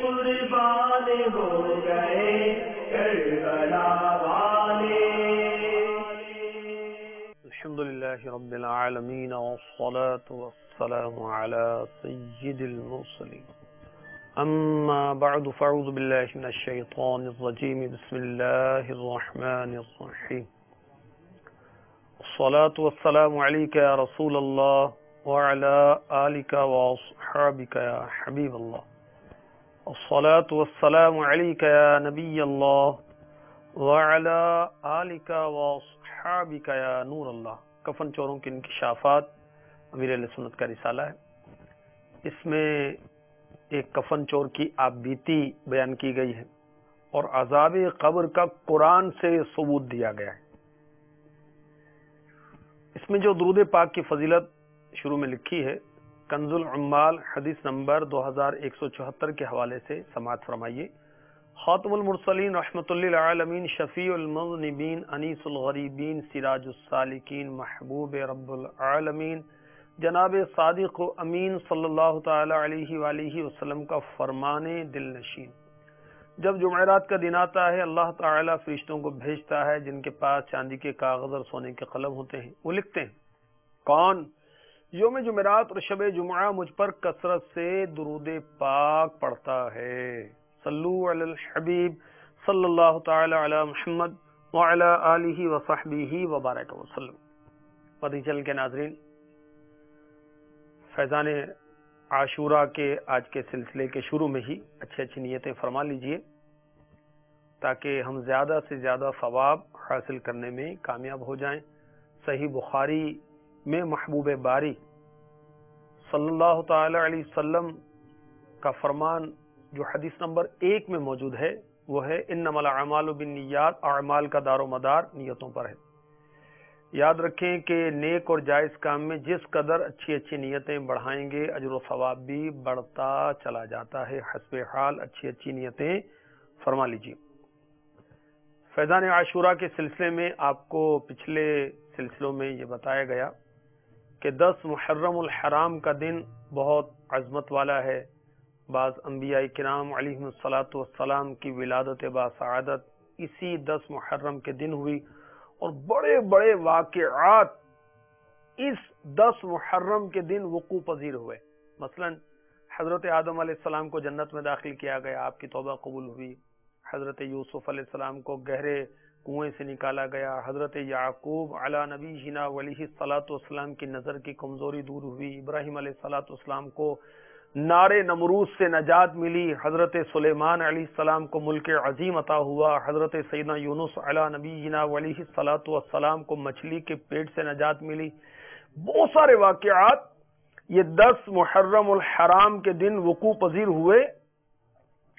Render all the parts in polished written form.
قربان ہو گئے کربلا والے. الحمدللہ رب العالمین والصلاة والسلام على سید المرسلین. اما بعد فاعوذ باللہ من الشیطان الرجیم. بسم اللہ الرحمن الرحیم. الصلاة والسلام علیک یا رسول اللہ وعلى آلک واصحابک یا حبیب اللہ. الصلاة والسلام علیک یا نبی اللہ وعلى آلک واصحابک یا نور اللہ. کفن چوروں کے انکشافات امیر اہل سنت کا رسالہ ہے. اس میں ایک کفن چور کی آپ بیتی بیان کی گئی ہے اور عذاب قبر کا قرآن سے ثبوت دیا گیا ہے. اس میں جو درود پاک کی فضیلت شروع میں لکھی ہے، کنز العمال حدیث نمبر 2174 کے حوالے سے سماعت فرمائیے. خاتم المرسلین رحمت للعالمین شفیع المذنبین انیس الغریبین سراج السالکین محبوب رب العالمین جناب صادق و امین صلی اللہ تعالی علیہ وآلہ وسلم کا فرمان دل نشین. جب جمعرات کا دن آتا ہے اللہ تعالی فرشتوں کو بھیجتا ہے جن کے پاس چاندی کے کاغذ اور سونے کے قلم ہوتے ہیں. وہ لکھتے ہیں کون یوم جمعرات اور شب جمعہ مجھ پر کثرت سے درود پاک پڑھتا ہے. صلو علی الحبیب صلی اللہ تعالی علی محمد وعلی آلہ وصحبہ وبارک وسلم. مدنی چینل کے ناظرین، فیضان عاشورہ کے آج کے سلسلے کے شروع میں ہی اچھی نیتیں فرما لیجئے تاکہ ہم زیادہ سے زیادہ ثواب حاصل کرنے میں کامیاب ہو جائیں. صحیح بخاری میں محبوب باری صلی اللہ تعالی علیہ وسلم کا فرمان جو حدیث نمبر 1 میں موجود ہے وہ ہے انما الاعمال بالنیات، اعمال کا دار و مدار نیتوں پر ہے. یاد رکھیں کہ نیک اور جائز کام میں جس قدر اچھی نیتیں بڑھائیں گے اجر و ثواب بھی بڑھتا چلا جاتا ہے. حسب حال اچھی نیتیں فرما لیجیے. فیضان عاشورہ کے سلسلے میں آپ کو پچھلے سلسلوں میں یہ بتایا گیا کہ 10 محرم الحرام کا دن بہت عظمت والا ہے. بعض انبیاء کرام علیہم الصلاۃ والسلام کی ولادت باسعادت اسی 10 محرم کے دن ہوئی اور بڑے بڑے واقعات اس 10 محرم کے دن وقوع پذیر ہوئے. مثلا حضرت آدم علیہ السلام کو جنت میں داخل کیا گیا، آپ کی توبہ قبول ہوئی. حضرت یوسف علیہ السلام کو گہرے کنویں سے نکالا گیا. حضرت یعقوب علی نبینا علیہ الصلاۃ والسلام کی نظر کی کمزوری دور ہوئی. ابراہیم علیہ الصلاۃ والسلام کو نار نمرود سے نجات ملی. حضرت سلیمان علیہ السلام کو ملک عظیم عطا ہوا. حضرت سیدنا یونس علی نبینا علیہ الصلاۃ والسلام کو مچھلی کے پیٹ سے نجات ملی. بہت سارے واقعات یہ 10 محرم الحرام کے دن وقوع پذیر ہوئے.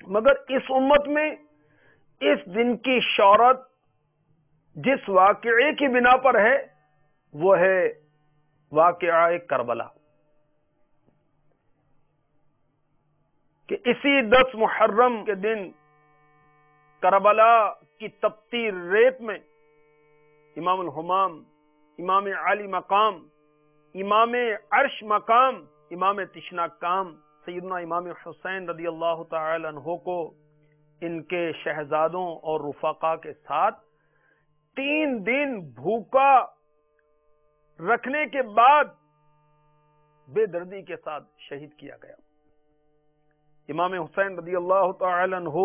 مگر اس امت میں اس دن کی شہرت جس واقعے کی بنا پر ہے وہ ہے واقعہ کربلا. کہ اسی 10 محرم کے دن کربلا کی تپتی ریت میں امام الہمام، امام عالی مقام، امام عرش مقام، امام تشنا کام سیدنا امام حسین رضی اللہ تعالی عنہ کو ان کے شہزادوں اور رفقا کے ساتھ 3 دن بھوکا رکھنے کے بعد بے دردی کے ساتھ شہید کیا گیا. امام حسین رضی اللہ تعالی عنہ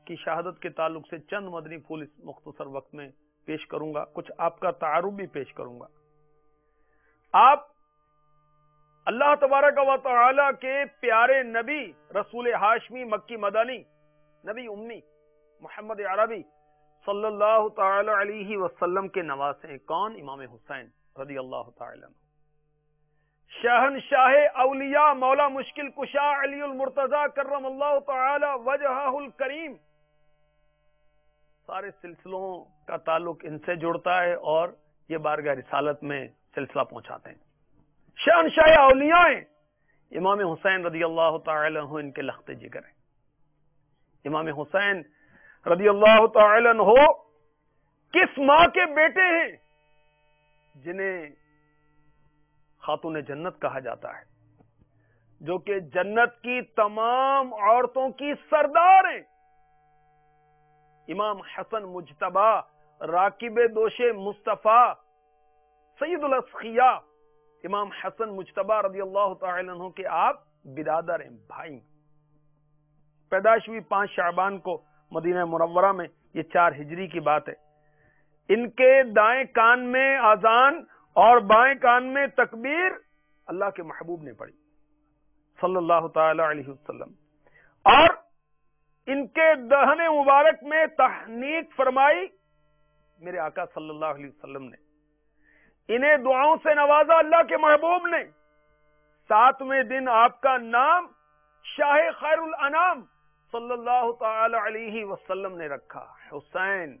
کی شہادت کے تعلق سے چند مدنی پھول اس مختصر وقت میں پیش کروں گا. کچھ آپ کا تعارف بھی پیش کروں گا. آپ اللہ تبارک و تعالی کے پیارے نبی رسول ہاشمی مکی مدنی نبی امی محمد عربی صلی اللہ تعالی علیہ وسلم کے نواسے ہیں. کون؟ امام حسین رضی اللہ تعالی عنہ. شہنشاہ اولیاء مولا مشکل کشا علی المرتضی کرم اللہ تعالی وجہہ الکریم. سارے سلسلوں کا تعلق ان سے جڑتا ہے اور یہ بارگاہ رسالت میں سلسلہ پہنچاتے ہیں. شہنشاہ اولیاء ہیں امام حسین رضی اللہ تعالی عنہ، ان کے لخت جگر ہیں. امام حسین رضی اللہ تعالی عنہ کس ماں کے بیٹے ہیں جنہیں خاتون جنت کہا جاتا ہے؟ جو کہ جنت کی تمام عورتوں کی سردار ہیں. امام حسن مجتبی راکب دوش مصطفیٰ سید الاسخیاء امام حسن مجتبی رضی اللہ تعالی عنہ کے آپ برادر ہیں، بھائی. پیدائش ہوئی 5 شعبان کو مدینہ منورہ میں، یہ 4 ہجری کی بات ہے. ان کے دائیں کان میں اذان اور بائیں کان میں تکبیر اللہ کے محبوب نے پڑھی صلی اللہ تعالی علیہ وسلم، اور ان کے دہن مبارک میں تحنیک فرمائی میرے آقا صلی اللہ علیہ وسلم نے. انہیں دعاؤں سے نوازا اللہ کے محبوب نے. 7ویں دن آپ کا نام شاہ خیر الانام صلی اللہ تعالی علیہ وسلم نے رکھا. حسین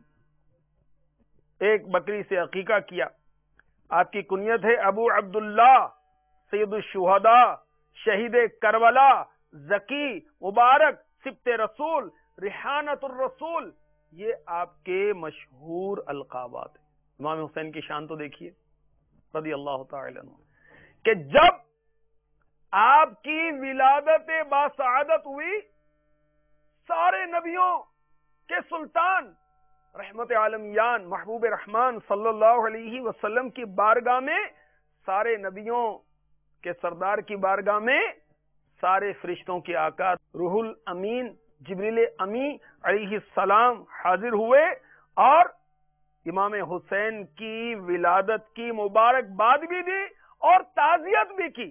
ایک بکری سے عقیقہ کیا. آپ کی کنیت ہے ابو عبداللہ، سید الشہداء، شہید کربلا، زکی، مبارک، سبط رسول، ریحانت الرسول، یہ آپ کے مشہور القابات ہیں. امام حسین کی شان تو دیکھیے رضی اللہ تعالی عنہ کہ جب آپ کی ولادت باسعادت ہوئی، سارے نبیوں کے سلطان رحمت عالمیان محبوب رحمان صلی اللہ علیہ وسلم کی بارگاہ میں، سارے نبیوں کے سردار کی بارگاہ میں، سارے فرشتوں کے آقا روح الامین جبریل امی علیہ السلام حاضر ہوئے اور امام حسین کی ولادت کی مبارکباد بھی دی اور تعزیت بھی کی.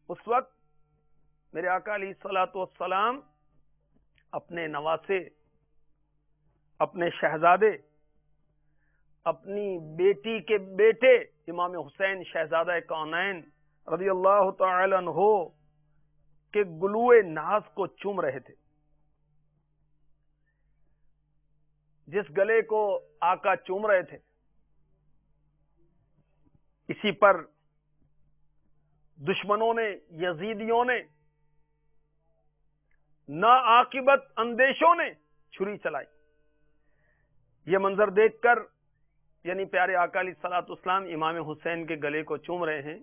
اس وقت میرے آقا علیہ الصلوۃ والسلام اپنے نواسے، اپنے شہزادے، اپنی بیٹی کے بیٹے امام حسین شہزادہ کونین رضی اللہ تعالی عنہ کے گلوئے ناز کو چوم رہے تھے. جس گلے کو آقا چوم رہے تھے، اسی پر دشمنوں نے، یزیدیوں نے، ناعاقبت اندیشوں نے چھری چلائی. یہ منظر دیکھ کر یعنی پیارے آقا علیہ الصلوۃ والسلام امام حسین کے گلے کو چوم رہے ہیں.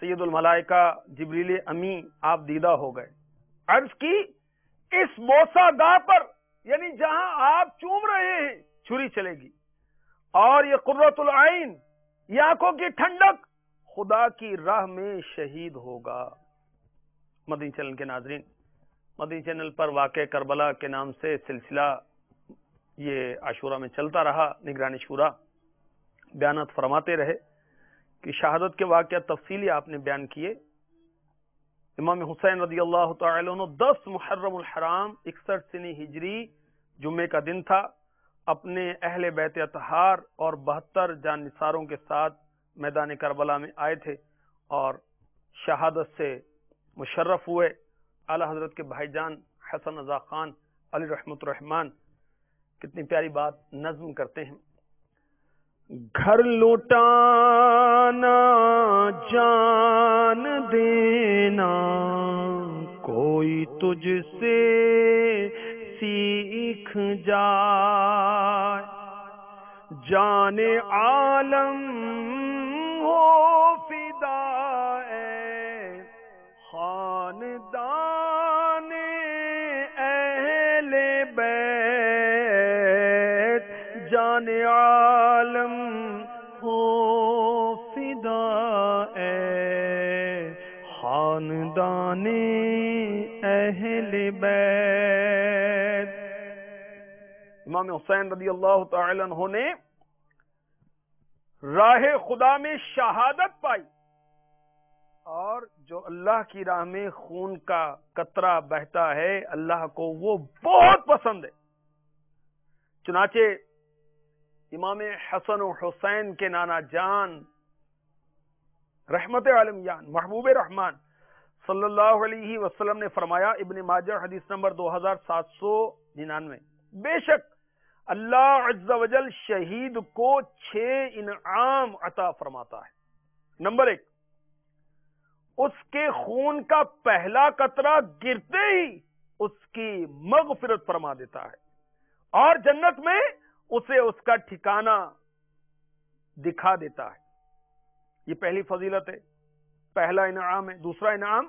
سید الملائکہ جبریل امی آپ دیدہ ہو گئے. عرض کی اس بوسہ گاہ پر یعنی جہاں آپ چوم رہے ہیں چھری چلے گی، اور یہ قرۃ العین، یہ آنکھوں کی ٹھنڈک خدا کی راہ میں شہید ہوگا. مدنی چینل کے ناظرین، مدنی چینل پر واقع کربلا کے نام سے سلسلہ یہ عاشورہ میں چلتا رہا. نگران شورا بیانات فرماتے رہے کہ شہادت کے واقعات تفصیلی آپ نے بیان کیے. امام حسین رضی اللہ تعالی عنہ 10 محرم الحرام 61 سنی ہجری جمعے کا دن تھا، اپنے اہل بیت اطہار اور 72 جان نثاروں کے ساتھ میدان کربلا میں آئے تھے اور شہادت سے مشرف ہوئے. اعلی حضرت کے بھائی جان حسن رضا خان علی رحمت الرحمان کتنی پیاری بات نظم کرتے ہیں. گھر لوٹانا جان دینا کوئی تجھ سے سیکھ جائے، جان عالم ہو فدا اے خاندان اہل بیت، جان عالم ہو فدا اے خاندان اہل بیت. امام حسین رضی اللہ تعالی عنہ نے راہ خدا میں شہادت پائی، اور جو اللہ کی راہ میں خون کا قطرہ بہتا ہے اللہ کو وہ بہت پسند ہے. چنانچہ امام حسن و حسین کے نانا جان رحمت عالمیان محبوب رحمان صلی اللہ علیہ وسلم نے فرمایا، ابن ماجہ حدیث نمبر 2799، بے شک اللہ عز و جل شہید کو 6 انعام عطا فرماتا ہے. نمبر 1، اس کے خون کا پہلا قطرہ گرتے ہی اس کی مغفرت فرما دیتا ہے، اور جنت میں اسے اس کا ٹھکانہ دکھا دیتا ہے. یہ پہلی فضیلت ہے. پہلا انعام ہے۔ دوسرا انعام،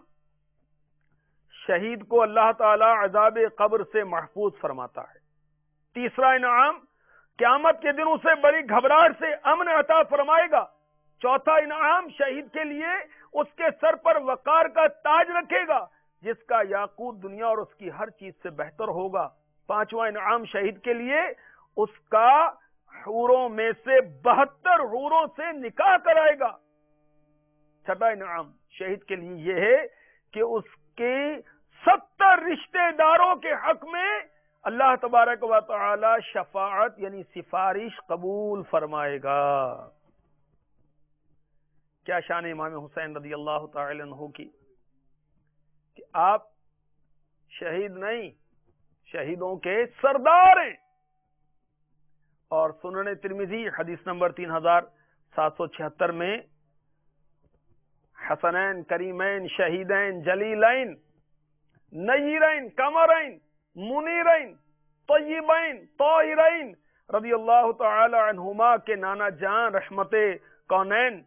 شہید کو اللہ تعالی عذاب قبر سے محفوظ فرماتا ہے۔ تیسرا انعام، قیامت کے دن اسے بڑی گھبراہٹ سے امن عطا فرمائے گا۔ چوتھا انعام، شہید کے لیے اس کے سر پر وقار کا تاج رکھے گا جس کا یاقوت دنیا اور اس کی ہر چیز سے بہتر ہوگا۔ پانچواں انعام، شہید کے لیے اس کا حوروں میں سے 72 حوروں سے نکاح کرائے گا۔ چھٹا انعام شہید کے لیے یہ ہے کہ اس کے 70 رشتہ داروں کے حق میں اللہ تبارک و تعالی شفاعت یعنی سفارش قبول فرمائے گا۔ کیا شان امام حسین رضی اللہ تعالی عنہ کی کہ آپ شہید نہیں، شہیدوں کے سردار ہیں۔ اور سنن ترمذی حدیث نمبر 3776 میں حسنین کریمین شہیدین جلیلین نیرین قمرین منیرین طیبین طاہرین رضی اللہ تعالی عنہما کے نانا جان رحمت کونین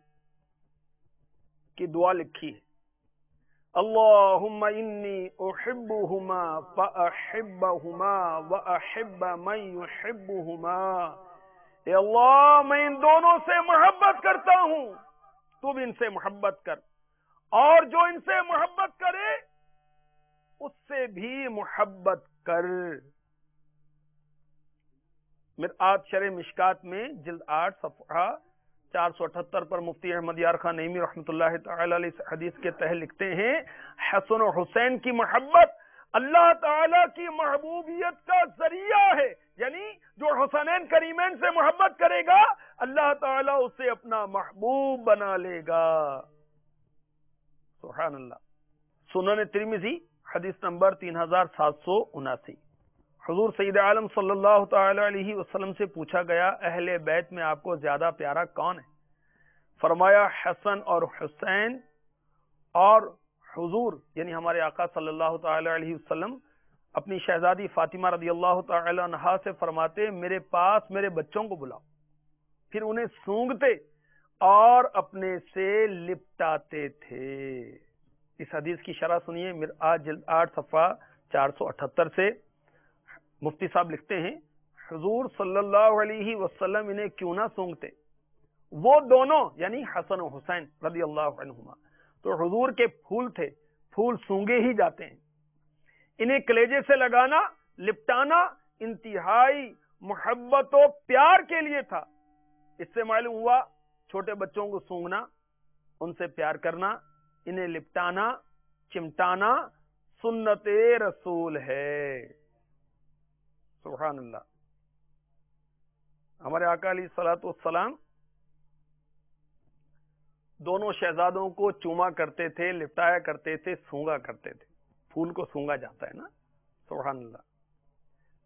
کی دعا لکھی ہے، اللہم انی احبہما فاحبہما واحب من یحبہما۔ اے اللہ میں ان دونوں سے محبت کرتا ہوں، تو بھی ان سے محبت کر، اور جو ان سے محبت کرے اس سے بھی محبت کر۔ مرآت شرح مشکات میں جلد 8 صفحہ 478 پر مفتی احمد یار خان نعیمی رحمۃ اللہ تعالی علیہ حدیث کے تحت لکھتے ہیں، حسن و حسین کی محبت اللہ تعالی کی محبوبیت کا ذریعہ ہے، یعنی جو حسنین کریمین سے محبت کرے گا اللہ تعالی اسے اپنا محبوب بنا لے گا۔ سبحان اللہ۔ سنن ترمذی حدیث نمبر 3779، حضور سید عالم صلی اللہ تعالی علیہ وسلم سے پوچھا گیا، اہل بیت میں آپ کو زیادہ پیارا کون ہے؟ فرمایا حسن اور حسین۔ اور حضور یعنی ہمارے آقا صلی اللہ تعالی علیہ وسلم اپنی شہزادی فاطمہ رضی اللہ تعالی عنہا سے فرماتے، میرے پاس میرے بچوں کو بلاؤ، پھر انہیں سونگتے اور اپنے سے لپٹاتے تھے۔ اس حدیث کی شرح سنیے، مرآت جلد 8 صفحہ 478 سے مفتی صاحب لکھتے ہیں، حضور صلی اللہ علیہ وسلم انہیں کیوں نہ سونگتے؟ وہ دونوں یعنی حسن و حسین رضی اللہ عنہما تو حضور کے پھول تھے، پھول سونگے ہی جاتے ہیں۔ انہیں کلیجے سے لگانا، لپٹانا انتہائی محبت و پیار کے لیے تھا۔ اس سے معلوم ہوا چھوٹے بچوں کو سونگنا، ان سے پیار کرنا، انہیں لپٹانا، چمٹانا سنت رسول ہے۔ سبحان اللہ۔ ہمارے آقا علیہ الصلوۃ والسلام دونوں شہزادوں کو چوما کرتے تھے، لپٹایا کرتے تھے، سونگا کرتے تھے۔ پھول کو سونگا جاتا ہے نا، سبحان اللہ۔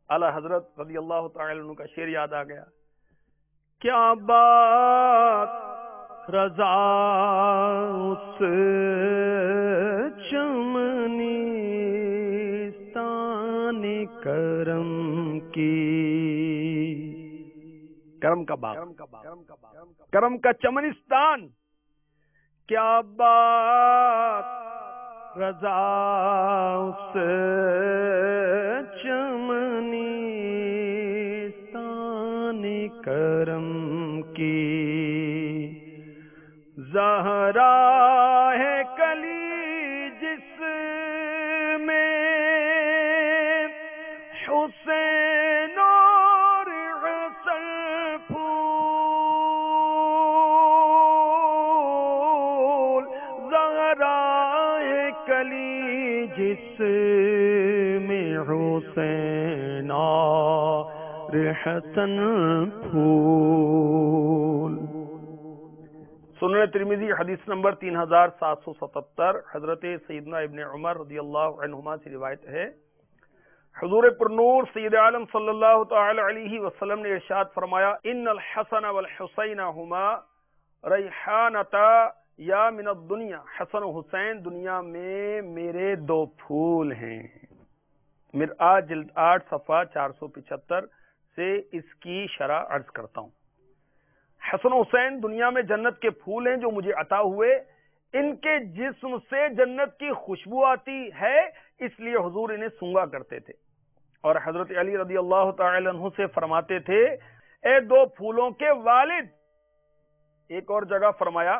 اعلی حضرت رضی اللہ تعالی عنہ کا شعر یاد آ گیا، کیا بات رضا اس چمنستان کرم کی، کرم کا باغ، کرم کا چمنستان، کیا بات رضا اس چمنستان کرم کی، زہرا ہے کلی جس میں حسین اور حسن پھول، زہرا ہے کلی جس میں حسین اور حسن پھول۔ سنن ترمذی حدیث نمبر 3777 حضرت سیدنا ابن عمر رضی اللہ عنہما سے روایت ہے، حضور پرنور سید عالم صلی اللہ تعالی علیہ وسلم نے ارشاد فرمایا، ان الحسن والحسین ہما ریحانتا یا من الدنیا، حسن و حسین دنیا میں میرے دو پھول ہیں۔ مرآت جلد 8 صفحہ 475 سے اس کی شرح عرض کرتا ہوں۔ حسن و حسین دنیا میں جنت کے پھول ہیں جو مجھے عطا ہوئے، ان کے جسم سے جنت کی خوشبو آتی ہے، اس لیے حضور انہیں سونگا کرتے تھے۔ اور حضرت علی رضی اللہ تعالی عنہ سے فرماتے تھے، اے دو پھولوں کے والد۔ ایک اور جگہ فرمایا،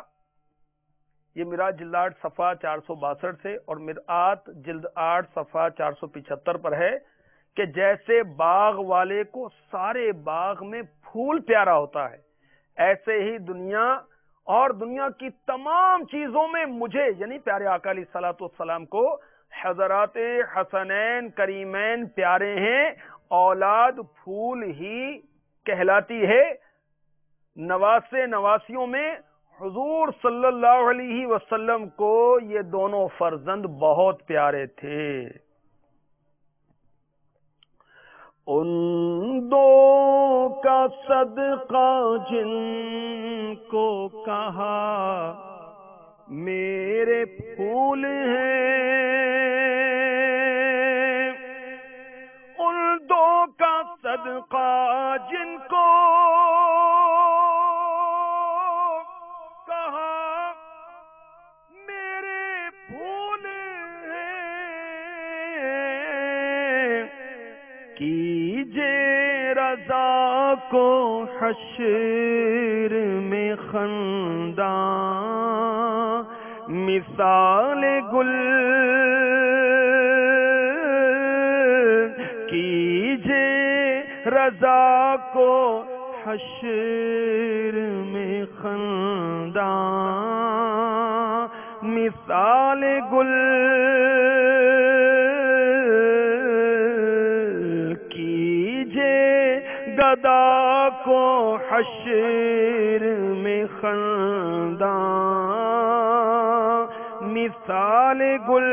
یہ مرآت جلد 8 صفحہ 462 سے اور مرآت جلد 8 صفحہ 475 پر ہے کہ جیسے باغ والے کو سارے باغ میں پھول پیارا ہوتا ہے، ایسے ہی دنیا اور دنیا کی تمام چیزوں میں مجھے یعنی پیارے آقا علیہ الصلوۃ والسلام کو حضرات حسنین کریمین پیارے ہیں۔ اولاد پھول ہی کہلاتی ہے۔ نواسے نواسیوں میں حضور صلی اللہ علیہ وسلم کو یہ دونوں فرزند بہت پیارے تھے۔ ان دو کا صدقہ جن کو کہا میرے پھول ہیں، ان دو کا صدقہ جن کو کہا میرے پھول ہیں، کیجے رضا کو حشر میں خنداں مثال گل، کیجے رضا کو حشر میں خنداں مثال گل، کیجے گدا کو حشر میں خنداں مثال گل۔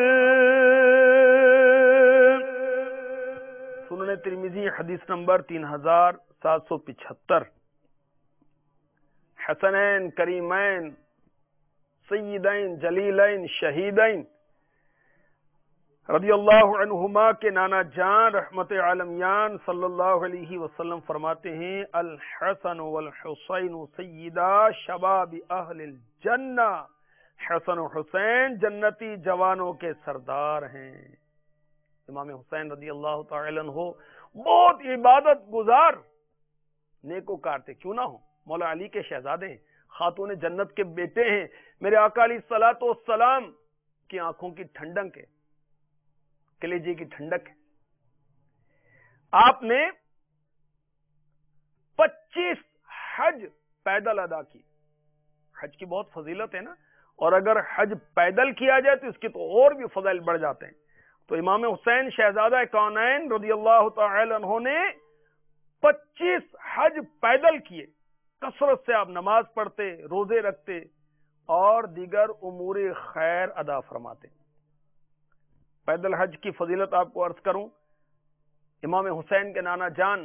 سنن ترمذی حدیث نمبر 3775۔ حسنین کریمین سیدین جلیلین شہیدین رضی اللہ عنہما کے نانا جان رحمت عالمیان صلی اللہ علیہ وسلم فرماتے ہیں، الحسن والحسین سیدا شباب اہل الجنہ، حسن و حسین جنتی جوانوں کے سردار ہیں۔ امام حسین رضی اللہ تعالی عنہ بہت عبادت گزار نیکوکار تھے، کیوں نہ ہو، مولا علی کے شہزادے ہیں، خاتون جنت کے بیٹے ہیں، میرے آقا علیہ الصلوۃ والسلام کی آنکھوں کی ٹھنڈک ہے، کلیجے کی ٹھنڈک ہے۔ آپ نے 25 حج پیدل ادا کی۔ حج کی بہت فضیلت ہے نا، اور اگر حج پیدل کیا جائے تو اس کے تو اور بھی فضائل بڑھ جاتے ہیں۔ تو امام حسین شہزادہ کونین رضی اللہ تعالی عنہ نے 25 حج پیدل کیے۔ کثرت سے آپ نماز پڑھتے، روزے رکھتے اور دیگر امور خیر ادا فرماتے۔ پیدل حج کی فضیلت آپ کو عرض کروں، امام حسین کے نانا جان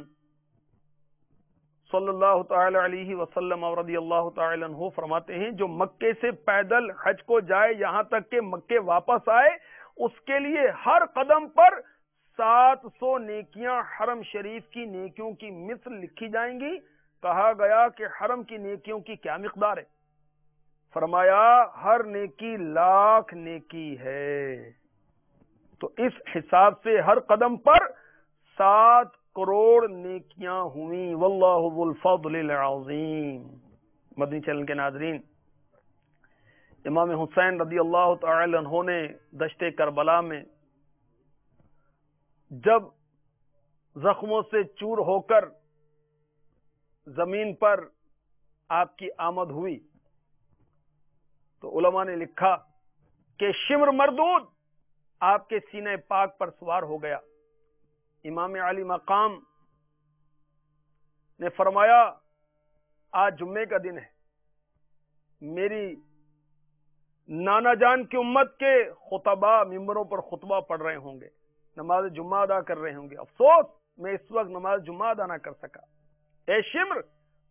صلی اللہ تعالی علیہ وسلم اور رضی اللہ تعالی عنہ فرماتے ہیں، جو مکے سے پیدل حج کو جائے یہاں تک کہ مکے واپس آئے، اس کے لیے ہر قدم پر 700 نیکیاں حرم شریف کی نیکیوں کی مثل لکھی جائیں گی۔ کہا گیا کہ حرم کی نیکیوں کی کیا مقدار ہے؟ فرمایا ہر نیکی 1,00,000 نیکی ہے۔ تو اس حساب سے ہر قدم پر 7 کروڑ نیکیاں ہوئیں۔ واللہ ذو الفضل العظیم۔ مدنی چینل کے ناظرین، امام حسین رضی اللہ تعالی عنہ نے دشت کربلا میں جب زخموں سے چور ہو کر زمین پر آپ کی آمد ہوئی تو علماء نے لکھا کہ شمر مردود آپ کے سینے پاک پر سوار ہو گیا۔ امام علی مقام نے فرمایا آج جمعے کا دن ہے، میری نانا جان کی امت کے خطبہ ممبروں پر خطبہ پڑھ رہے ہوں گے، نماز جمعہ ادا کر رہے ہوں گے، افسوس میں اس وقت نماز جمعہ ادا نہ کر سکا۔ اے شمر،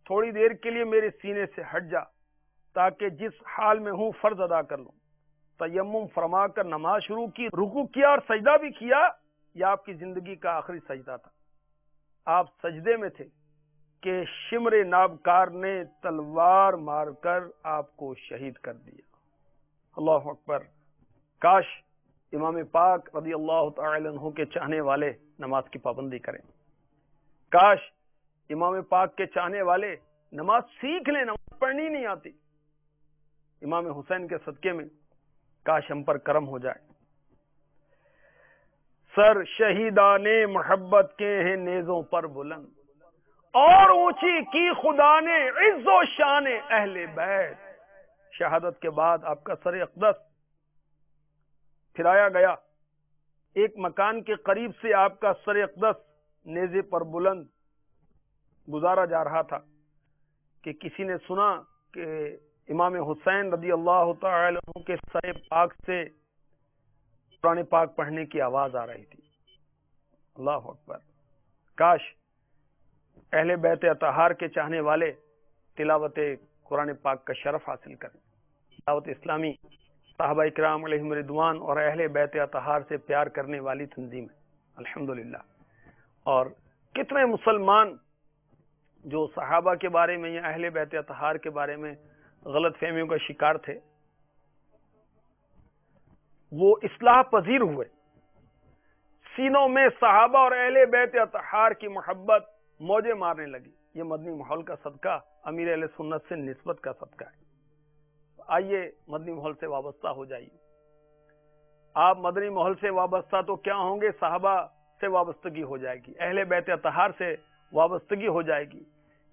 تھوڑی دیر کے لیے میرے سینے سے ہٹ جا تاکہ جس حال میں ہوں فرض ادا کر لوں۔ تیمم فرما کر نماز شروع کی، رکوع کیا اور سجدہ بھی کیا۔ یہ آپ کی زندگی کا آخری سجدہ تھا۔ آپ سجدے میں تھے کہ شمر نابکار نے تلوار مار کر آپ کو شہید کر دیا۔ اللہ اکبر. کاش امام پاک رضی اللہ تعالی عنہ کے چاہنے والے نماز کی پابندی کریں. کاش امام پاک کے چاہنے والے نماز سیکھ لیں. نماز پڑھنی نہیں آتی. امام حسین کے صدقے میں کاش ہم پر کرم ہو جائے. سر شہیدان محبت کے ہیں نیزوں پر بلند، اور اونچی کی خدا نے عز و شان اہل بیت. شہادت کے بعد آپ کا سر اقدس پھرایا گیا. ایک مکان کے قریب سے آپ کا سر اقدس نیزے پر بلند گزارا جا رہا تھا کہ کسی نے سنا کہ امام حسین رضی اللہ تعالی عنہ کے سر پاک سے قرآن پاک پڑھنے کی آواز آ رہی تھی. اللہ اکبر. کاش اہل بیت اطہار کے چاہنے والے تلاوت قرآن پاک کا شرف حاصل کریں. دعوت اسلامی صحابہ اکرام علیہم رضوان اور اہل بیت اطہار سے پیار کرنے والی تنظیم ہے الحمدللہ. اور کتنے مسلمان جو صحابہ کے بارے میں یا اہل بیت اطہار کے بارے میں غلط فہمیوں کا شکار تھے، وہ اصلاح پذیر ہوئے. سینوں میں صحابہ اور اہل بیت اطہار کی محبت موجیں مارنے لگی. یہ مدنی ماحول کا صدقہ، امیر اہل سنت سے نسبت کا صدقہ ہے. آئیے مدنی ماحول سے وابستہ ہو جائیے. آپ مدنی ماحول سے وابستہ تو کیا ہوں گے، صحابہ سے وابستگی ہو جائے گی، اہل بیت اطہار سے وابستگی ہو جائے گی.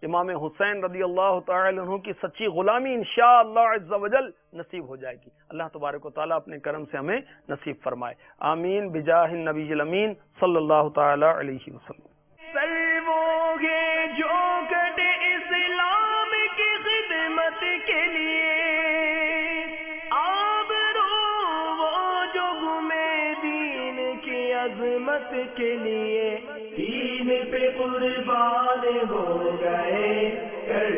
امام حسین رضی اللہ تعالی عنہ کی سچی غلامی انشاءاللہ عز و جل نصیب ہو جائے گی. اللہ تبارک و تعالیٰ اپنے کرم سے ہمیں نصیب فرمائے. آمین بجاہ النبی الامین صلی اللہ تعالی علیہ وسلم. جو کٹ اسلام کی خدمت کے لیے، آبرو وہ جو گھومے دین کی عظمت کے لیے، دین پہ قربان ہو گئے.